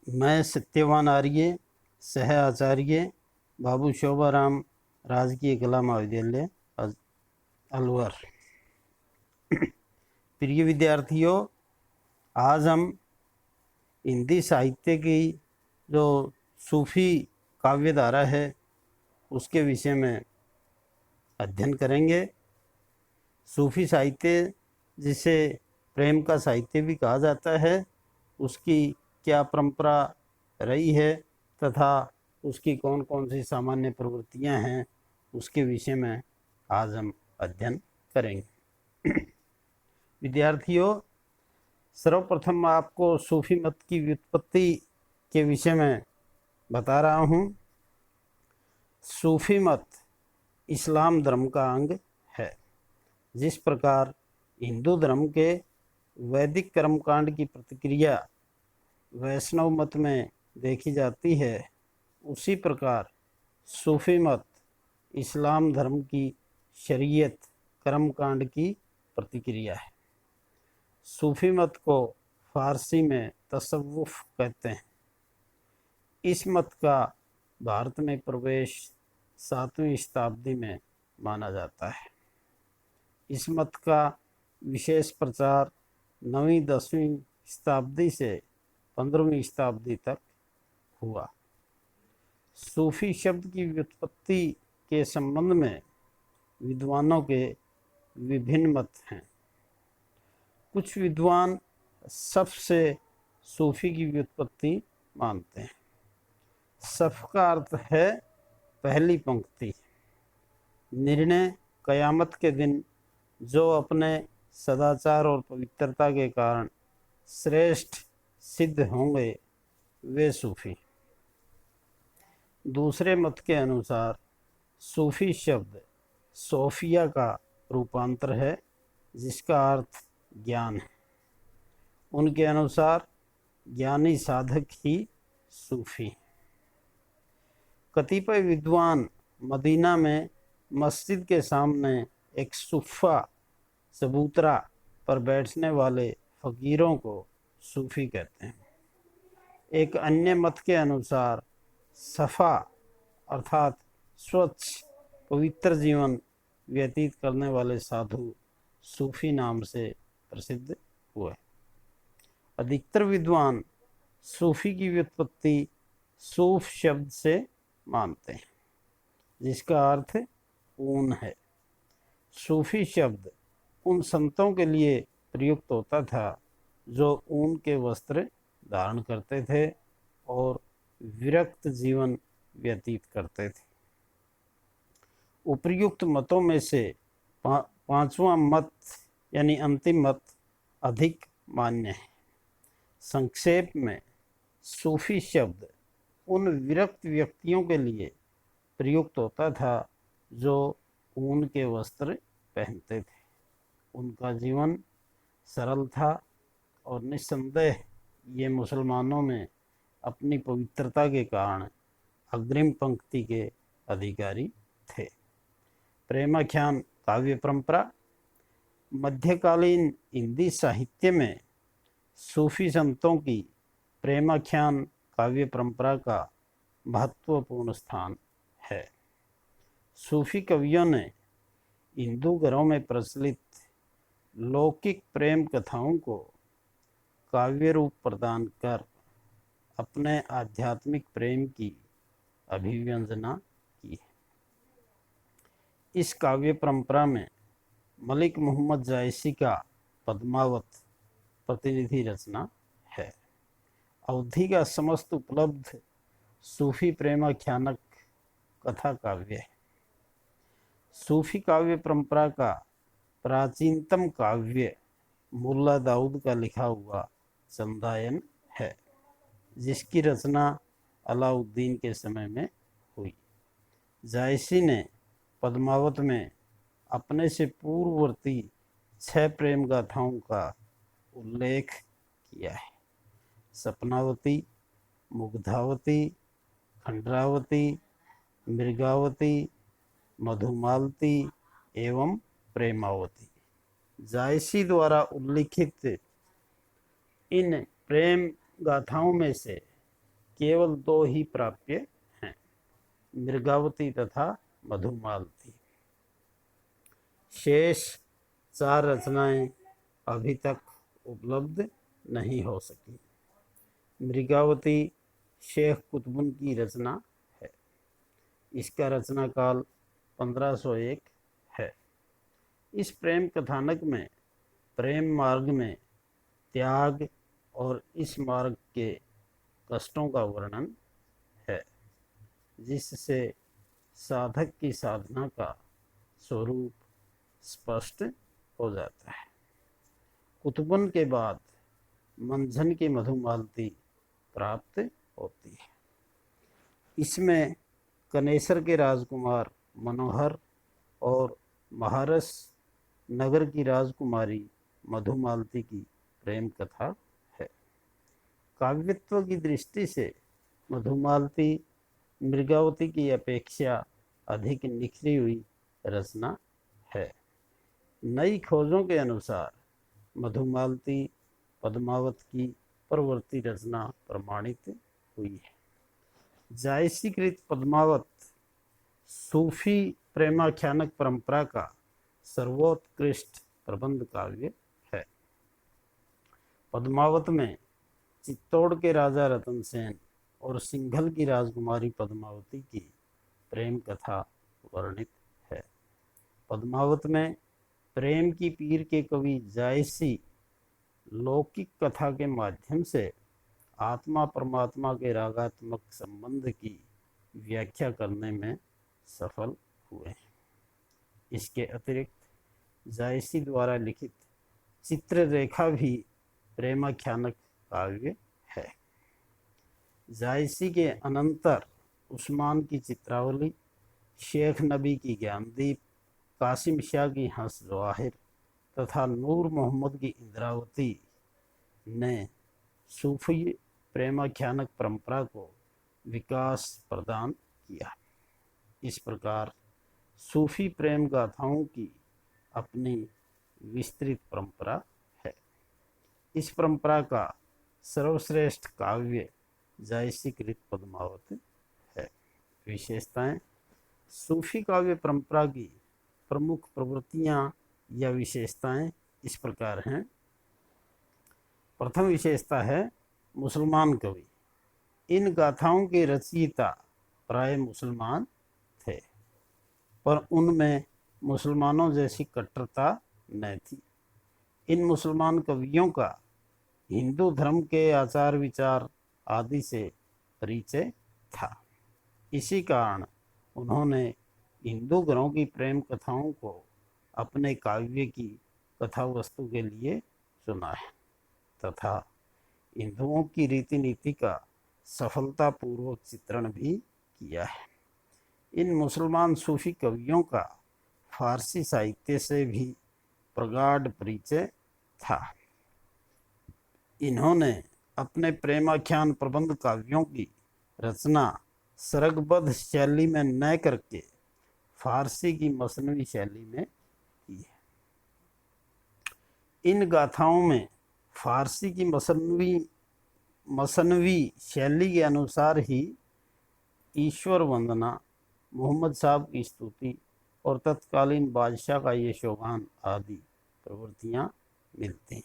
मैं सत्यवान आर्य, सह आचार्य, बाबू शोभाराम राजकीय कला महाविद्यालय अलवर। प्रिय विद्यार्थियों, आज हम हिंदी साहित्य की जो सूफी काव्य धारा है उसके विषय में अध्ययन करेंगे। सूफी साहित्य, जिसे प्रेम का साहित्य भी कहा जाता है, उसकी क्या परंपरा रही है तथा उसकी कौन कौन सी सामान्य प्रवृत्तियां हैं, उसके विषय में आज हम अध्ययन करेंगे। विद्यार्थियों, सर्वप्रथम आपको सूफी मत की व्युत्पत्ति के विषय में बता रहा हूँ। सूफी मत इस्लाम धर्म का अंग है। जिस प्रकार हिंदू धर्म के वैदिक कर्मकांड की प्रतिक्रिया वैष्णव मत में देखी जाती है, उसी प्रकार सूफी मत इस्लाम धर्म की शरीयत कर्मकांड की प्रतिक्रिया है। सूफी मत को फारसी में तसव्वुफ कहते हैं। इस मत का भारत में प्रवेश 7वीं शताब्दी में माना जाता है। इस मत का विशेष प्रचार 9वीं-10वीं शताब्दी से 15वीं शताब्दी तक हुआ। सूफी शब्द की व्युत्पत्ति के संबंध में विद्वानों के विभिन्न मत हैं। कुछ विद्वान सफ से सूफी की व्युत्पत्ति मानते हैं। सफ का अर्थ है पहली पंक्ति। निर्णय कयामत के दिन जो अपने सदाचार और पवित्रता के कारण श्रेष्ठ सिद्ध होंगे, वे सूफी। दूसरे मत के अनुसार सूफी शब्द सोफिया का रूपांतर है, जिसका अर्थ ज्ञान है। उनके अनुसार ज्ञानी साधक ही सूफी। कतिपय विद्वान मदीना में मस्जिद के सामने एक सुफ़ा चबूतरा पर बैठने वाले फ़कीरों को सूफी कहते हैं। एक अन्य मत के अनुसार सफ़ा अर्थात स्वच्छ पवित्र जीवन व्यतीत करने वाले साधु सूफी नाम से प्रसिद्ध हुए। अधिकतर विद्वान सूफी की व्युत्पत्ति सूफ शब्द से मानते हैं, जिसका अर्थ ऊन है। सूफी शब्द उन संतों के लिए प्रयुक्त होता था जो ऊन के वस्त्र धारण करते थे और विरक्त जीवन व्यतीत करते थे। उपर्युक्त मतों में से पांचवा मत यानी अंतिम मत अधिक मान्य है। संक्षेप में, सूफी शब्द उन विरक्त व्यक्तियों के लिए प्रयुक्त होता था जो ऊन के वस्त्र पहनते थे। उनका जीवन सरल था और निस्संदेह ये मुसलमानों में अपनी पवित्रता के कारण अग्रिम पंक्ति के अधिकारी थे। प्रेमाख्यान काव्य परंपरा। मध्यकालीन हिंदी साहित्य में सूफी संतों की प्रेमाख्यान काव्य परंपरा का महत्वपूर्ण स्थान है। सूफी कवियों ने हिंदू घरों में प्रचलित लौकिक प्रेम कथाओं को काव्य रूप प्रदान कर अपने आध्यात्मिक प्रेम की अभिव्यंजना की है। इस काव्य परंपरा में मलिक मोहम्मद जायसी का पद्मावत प्रतिनिधि रचना है। अवधि का समस्त उपलब्ध सूफी प्रेमाख्यानक कथा काव्य है। सूफी काव्य परंपरा का प्राचीनतम काव्य मुल्ला दाऊद का लिखा हुआ चंदायन है, जिसकी रचना अलाउद्दीन के समय में हुई। जायसी ने पद्मावत में अपने से पूर्ववर्ती 6 प्रेम गाथाओं का उल्लेख किया है। सपनावती, मुग्धावती, खंडरावती, मृगावती, मधुमालती एवं प्रेमावती। जायसी द्वारा उल्लिखित इन प्रेम गाथाओं में से केवल दो ही प्राप्य हैं, मृगावती तथा मधुमालती। शेष चार रचनाएं अभी तक उपलब्ध नहीं हो सकी। मृगावती शेख कुतुबुन की रचना है। इसका रचना काल 1501 है। इस प्रेम कथानक में प्रेम मार्ग में त्याग और इस मार्ग के कष्टों का वर्णन है, जिससे साधक की साधना का स्वरूप स्पष्ट हो जाता है। कुतुबुन के बाद मंझन की मधुमालती प्राप्त होती है। इसमें कनेसर के राजकुमार मनोहर और महारस नगर की राजकुमारी मधुमालती की प्रेम कथा है। काव्यत्व की दृष्टि से मधुमालती मृगावती की अपेक्षा अधिक निखरी हुई रचना है। नई खोजों के अनुसार मधुमालती पद्मावत की परवर्ती रचना प्रमाणित हुई है। जायसीकृत पद्मावत सूफी प्रेमाख्यानक परंपरा का सर्वोत्कृष्ट प्रबंध काव्य है। पद्मावत में चित्तौड़ के राजा रतन सेन और सिंघल की राजकुमारी पद्मावती की प्रेम कथा वर्णित है। पद्मावत में प्रेम की पीर के कवि जायसी लौकिक कथा के माध्यम से आत्मा परमात्मा के रागात्मक संबंध की व्याख्या करने में सफल हुए। इसके अतिरिक्त जायसी द्वारा लिखित चित्ररेखा भी प्रेमाख्यानक काव्य है। जायसी के अनंतर उस्मान की चित्रावली, शेख नबी की ज्ञानदीप, कासिम शाह की हंस जवाहिर तथा नूर मोहम्मद की इंद्रावती ने सूफी प्रेमाख्यानक परंपरा को विकास प्रदान किया। इस प्रकार सूफी प्रेम गाथाओं की अपनी विस्तृत परंपरा है। इस परंपरा का सर्वश्रेष्ठ काव्य जायसीकृत पद्मावत है। विशेषताएं। सूफी काव्य परंपरा की प्रमुख प्रवृत्तियां या विशेषताएं इस प्रकार हैं। प्रथम विशेषता है मुसलमान कवि। इन गाथाओं के रचयिता प्राय मुसलमान थे, पर उनमें मुसलमानों जैसी कट्टरता न थी। इन मुसलमान कवियों का हिंदू धर्म के आचार विचार आदि से परिचय था। इसी कारण उन्होंने हिंदू घरों की प्रेम कथाओं को अपने काव्य की कथा वस्तु के लिए चुना है तथा हिंदुओं की रीति नीति का सफलतापूर्वक चित्रण भी किया है। इन मुसलमान सूफी कवियों का फारसी साहित्य से भी प्रगाढ़ परिचय था। इन्होंने अपने प्रेमाख्यान प्रबंध काव्यों की रचना सरगबद्ध शैली में न करके फारसी की मसनवी शैली में की है। इन गाथाओं में फारसी की मसनवी शैली के अनुसार ही ईश्वर वंदना, मोहम्मद साहब की स्तुति और तत्कालीन बादशाह का यशोगान आदि प्रवृत्तियाँ मिलती हैं।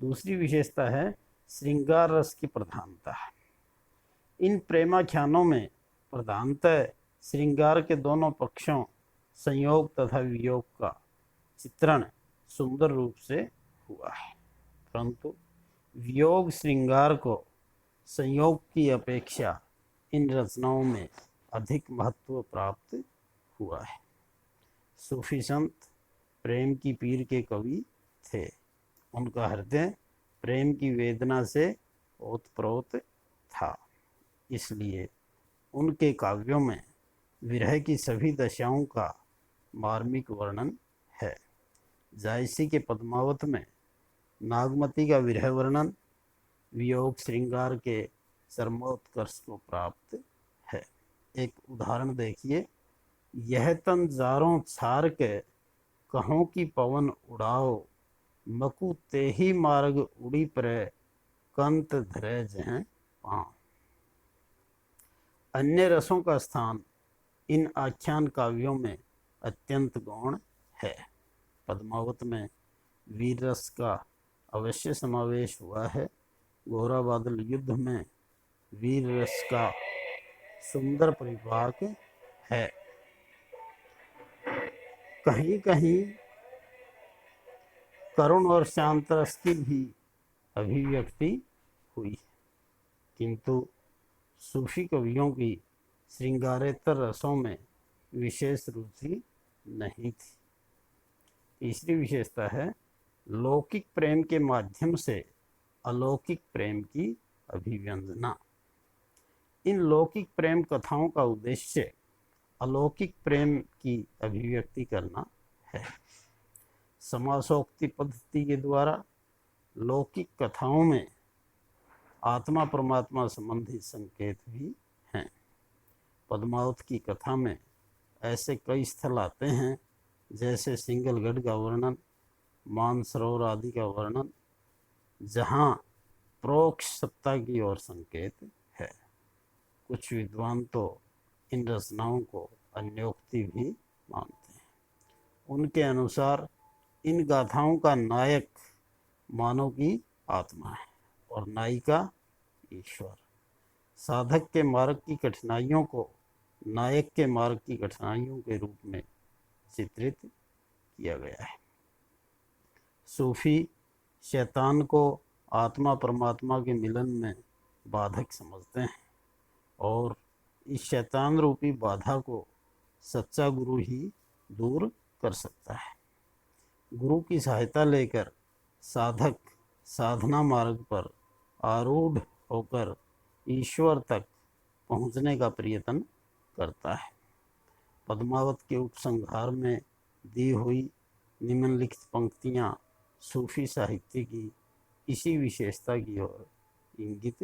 दूसरी विशेषता है श्रृंगार रस की प्रधानता। इन प्रेमाख्यानों में प्रधानतः श्रृंगार के दोनों पक्षों संयोग तथा वियोग का चित्रण सुंदर रूप से हुआ है, परंतु वियोग श्रृंगार को संयोग की अपेक्षा इन रचनाओं में अधिक महत्व प्राप्त हुआ है। सूफी संत प्रेम की पीर के कवि थे। उनका हृदय प्रेम की वेदना से ओतप्रोत था, इसलिए उनके काव्यों में विरह की सभी दशाओं का मार्मिक वर्णन है। जायसी के पद्मावत में नागमती का विरह वर्णन वियोग श्रृंगार के चरमोत्कर्ष को प्राप्त है। एक उदाहरण देखिए। यह तन जारों छार के कहों की पवन उड़ाओ, मकु तेही मार्ग उड़ी परे कंत धरे जह 5। अन्य रसों का स्थान इन आख्यान काव्यों में अत्यंत गौण है। पद्मावत में वीर रस का अवश्य समावेश हुआ है। घोरा बादल युद्ध में वीर रस का सुंदर परिपाक है। कहीं कहीं करुण और शांत रस की भी अभिव्यक्ति हुई, किंतु सूफी कवियों की श्रृंगारेतर रसों में विशेष रुचि नहीं थी। तीसरी विशेषता है लौकिक प्रेम के माध्यम से अलौकिक प्रेम की अभिव्यंजना। इन लौकिक प्रेम कथाओं का उद्देश्य अलौकिक प्रेम की अभिव्यक्ति करना है। समासोक्ति पद्धति के द्वारा लौकिक कथाओं में आत्मा परमात्मा संबंधी संकेत भी हैं। पद्मावत की कथा में ऐसे कई स्थल आते हैं, जैसे सिंगलगढ़ का वर्णन, मानसरोवर आदि का वर्णन, जहाँ प्रोक्ष सत्ता की ओर संकेत है। कुछ विद्वान तो इन रचनाओं को अन्योक्ति भी मानते हैं। उनके अनुसार इन गाथाओं का नायक मानव की आत्मा है और नायिका ईश्वर। साधक के मार्ग की कठिनाइयों को नायक के मार्ग की कठिनाइयों के रूप में चित्रित किया गया है। सूफी शैतान को आत्मा परमात्मा के मिलन में बाधक समझते हैं और इस शैतान रूपी बाधा को सच्चा गुरु ही दूर कर सकता है। गुरु की सहायता लेकर साधक साधना मार्ग पर आरूढ़ होकर ईश्वर तक पहुंचने का प्रयत्न करता है। पद्मावत के उपसंहार में दी हुई निम्नलिखित पंक्तियां सूफी साहित्य की इसी विशेषता की ओर इंगित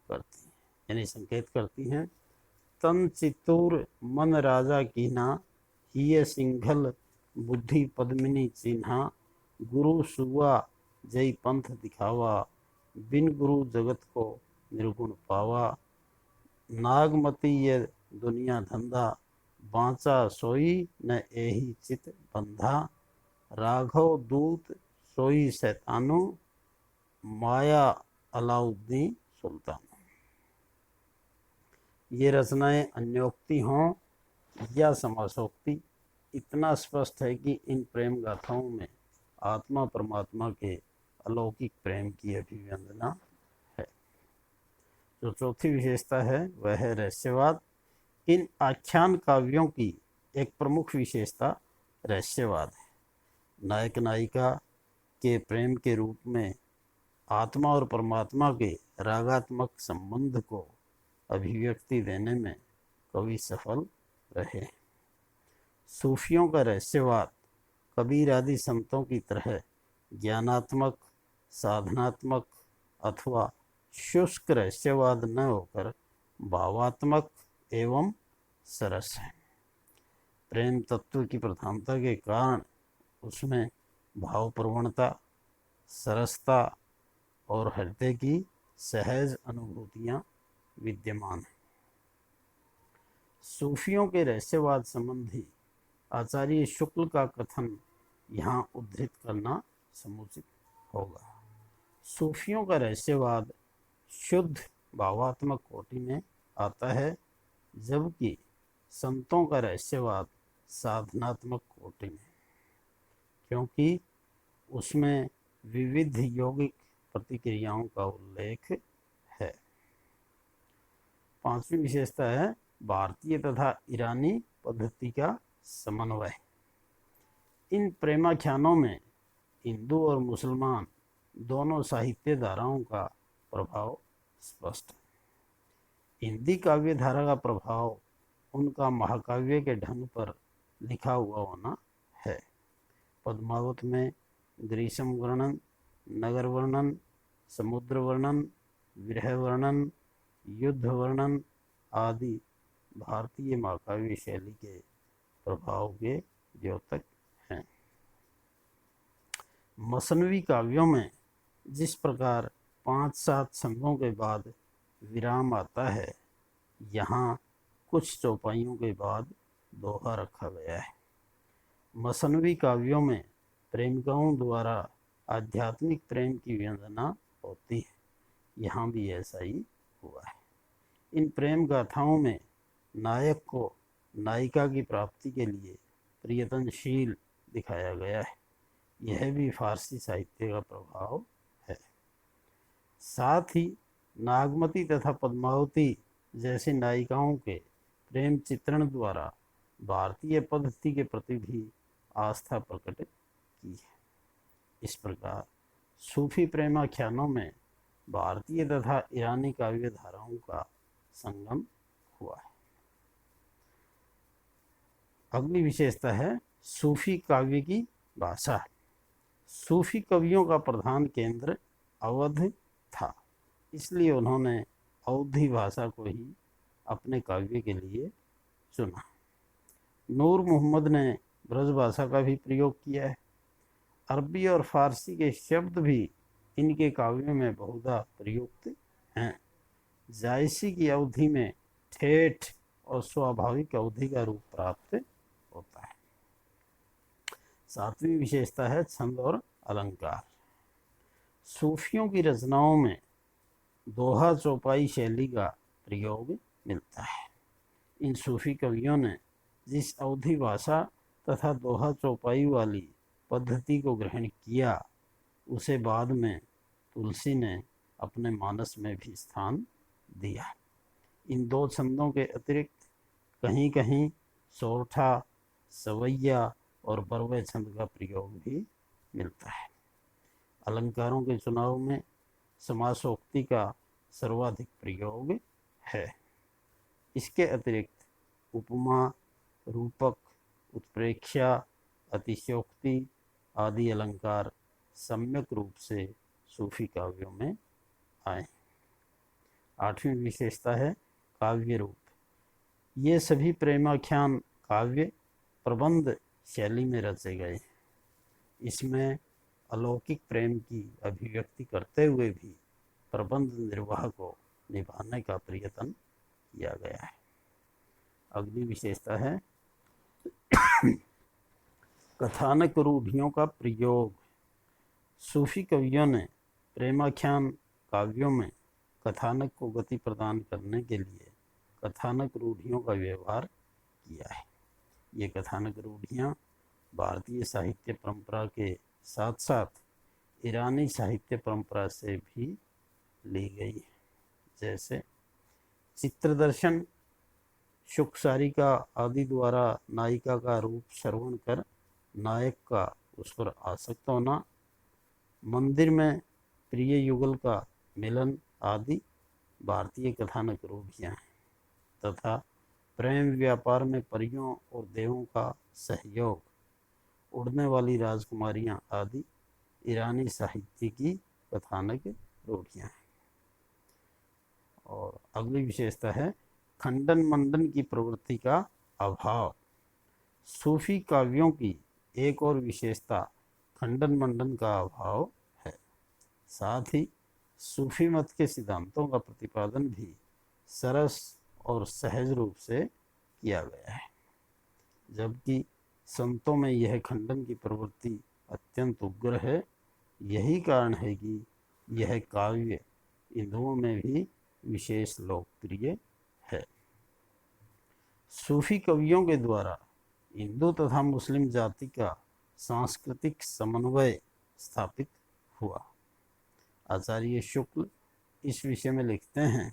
करती हैं, यानी संकेत करती हैं। तन चित्तूर मन राजा कीन्हा, हिय सिंघल बुद्धि पद्मिनी चिन्हा, गुरु सुवा जय पंथ दिखावा, बिन गुरु जगत को निर्गुण पावा, नागमती ये दुनिया धंधा, बाँचा सोई न एही चित बंधा, राघव दूत सोई शैतानो, माया अलाउद्दीन सुल्तान। ये रचनाएं अन्योक्ति हों या समासोक्ति, इतना स्पष्ट है कि इन प्रेम गाथाओं में आत्मा परमात्मा के अलौकिक प्रेम की अभिव्यंजना है। जो चौथी विशेषता है वह है रहस्यवाद। इन आख्यान काव्यों की एक प्रमुख विशेषता रहस्यवाद है। नायक नायिका के प्रेम के रूप में आत्मा और परमात्मा के रागात्मक संबंध को अभिव्यक्ति देने में कवि सफल रहे। सूफियों का रहस्यवाद कबीर आदि संतों की तरह ज्ञानात्मक, साधनात्मक अथवा शुष्क रहस्यवाद न होकर भावात्मक एवं सरस है। प्रेम तत्व की प्रधानता के कारण उसमें भाव प्रवणता, सरसता और हृदय की सहज अनुभूतियाँ विद्यमान हैं। सूफियों के रहस्यवाद संबंधी आचार्य शुक्ल का कथन यहाँ उद्धृत करना समुचित होगा। सूफियों का रहस्यवाद शुद्ध भावात्मक कोटि में आता है, जबकि संतों का रहस्यवाद साधनात्मक कोटि में, क्योंकि उसमें विविध यौगिक प्रतिक्रियाओं का उल्लेख है। पांचवी विशेषता है भारतीय तथा ईरानी पद्धति का समन्वय। इन प्रेमाख्यानों में हिंदू और मुसलमान दोनों साहित्य धाराओं का प्रभाव स्पष्ट है। हिंदी काव्य धारा का प्रभाव उनका महाकाव्य के ढंग पर लिखा हुआ होना है। पद्मावत में ग्रीष्म वर्णन, नगर वर्णन, समुद्र वर्णन, विरह वर्णन, युद्ध वर्णन आदि भारतीय महाकाव्य शैली के प्रभाव के द्योतक हैं। मसनवी काव्यों में जिस प्रकार 5-7 छंदों के बाद विराम आता है, यहाँ कुछ चौपाइयों के बाद दोहा रखा गया है। मसनवी काव्यों में प्रेमिकाओं द्वारा आध्यात्मिक प्रेम की व्यंजना होती है, यहाँ भी ऐसा ही हुआ है। इन प्रेम गाथाओं में नायक को नायिका की प्राप्ति के लिए प्रयत्नशील दिखाया गया है, यह भी फारसी साहित्य का प्रभाव है। साथ ही नागमती तथा पद्मावती जैसी नायिकाओं के प्रेम चित्रण द्वारा भारतीय पद्धति के प्रति भी आस्था प्रकट की है। इस प्रकार सूफी प्रेमाख्यानों में भारतीय तथा ईरानी काव्य धाराओं का संगम हुआ है। अगली विशेषता है सूफी काव्य की भाषा। सूफी कवियों का प्रधान केंद्र अवध था, इसलिए उन्होंने अवधी भाषा को ही अपने काव्य के लिए चुना। नूर मोहम्मद ने ब्रज भाषा का भी प्रयोग किया है। अरबी और फारसी के शब्द भी इनके काव्यों में बहुधा प्रयुक्त हैं। जायसी की अवधि में ठेठ और स्वाभाविक अवधि का रूप प्राप्त होता है। सातवीं विशेषता है छंद और अलंकार। सूफियों की रचनाओं में दोहा चौपाई शैली का प्रयोग मिलता है। इन सूफी कवियों ने जिस अवधी भाषा तथा दोहा चौपाई वाली पद्धति को ग्रहण किया, उसे बाद में तुलसी ने अपने मानस में भी स्थान दिया। इन दो छंदों के अतिरिक्त कहीं कहीं सोरठा, सवैया और बरवे छंद का प्रयोग भी मिलता है। अलंकारों के चुनाव में समासोक्ति का सर्वाधिक प्रयोग है। इसके अतिरिक्त उपमा, रूपक, उत्प्रेक्षा, अतिशयोक्ति आदि अलंकार सम्यक रूप से सूफी काव्यों में आए। आठवीं विशेषता है काव्य रूप। ये सभी प्रेमाख्यान काव्य प्रबंध शैली में रचे गए। इसमें अलौकिक प्रेम की अभिव्यक्ति करते हुए भी प्रबंध निर्वाह को निभाने का प्रयत्न किया गया है। अगली विशेषता है कथानक रूढ़ियों का प्रयोग। सूफी कवियों ने प्रेमाख्यान काव्यों में कथानक को गति प्रदान करने के लिए कथानक रूढ़ियों का व्यवहार किया है। ये कथानक रूढ़ियाँ भारतीय साहित्य परंपरा के साथ साथ ईरानी साहित्य परंपरा से भी ली गई है। जैसे चित्रदर्शन, शुकसारिका आदि द्वारा नायिका का रूप श्रवण कर नायक का उस पर आसक्त होना, मंदिर में प्रिय युगल का मिलन आदि भारतीय कथानक रूढ़ियाँ हैं। तथा प्रेम व्यापार में परियों और देवों का सहयोग, उड़ने वाली राजकुमारियाँ आदि ईरानी साहित्य की कथानक रूढ़ियाँ हैं। और अगली विशेषता है खंडन मंडन की प्रवृत्ति का अभाव। सूफी काव्यों की एक और विशेषता खंडन मंडन का अभाव है। साथ ही सूफी मत के सिद्धांतों का प्रतिपादन भी सरस और सहज रूप से किया गया है, जबकि संतों में यह खंडन की प्रवृत्ति अत्यंत उग्र है। यही कारण है कि यह काव्य हिंदुओं में भी विशेष लोकप्रिय है। सूफी कवियों के द्वारा हिंदू तथा मुस्लिम जाति का सांस्कृतिक समन्वय स्थापित हुआ। आचार्य शुक्ल इस विषय में लिखते हैं,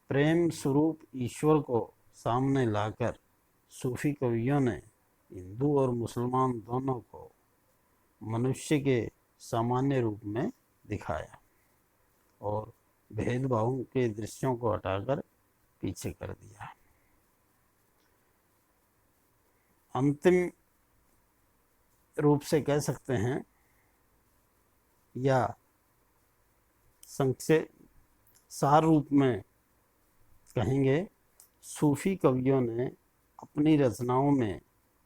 प्रेम स्वरूप ईश्वर को सामने लाकर सूफी कवियों ने हिंदू और मुसलमान दोनों को मनुष्य के सामान्य रूप में दिखाया और भेदभावों के दृश्यों को हटाकर पीछे कर दिया। अंतिम रूप से कह सकते हैं या संक्षेप सार रूप में कहेंगे, सूफी कवियों ने अपनी रचनाओं में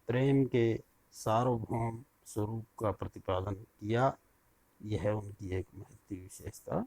प्रेम के सार्वभौम स्वरूप का प्रतिपादन किया। यह उनकी एक महत्वपूर्ण विशेषता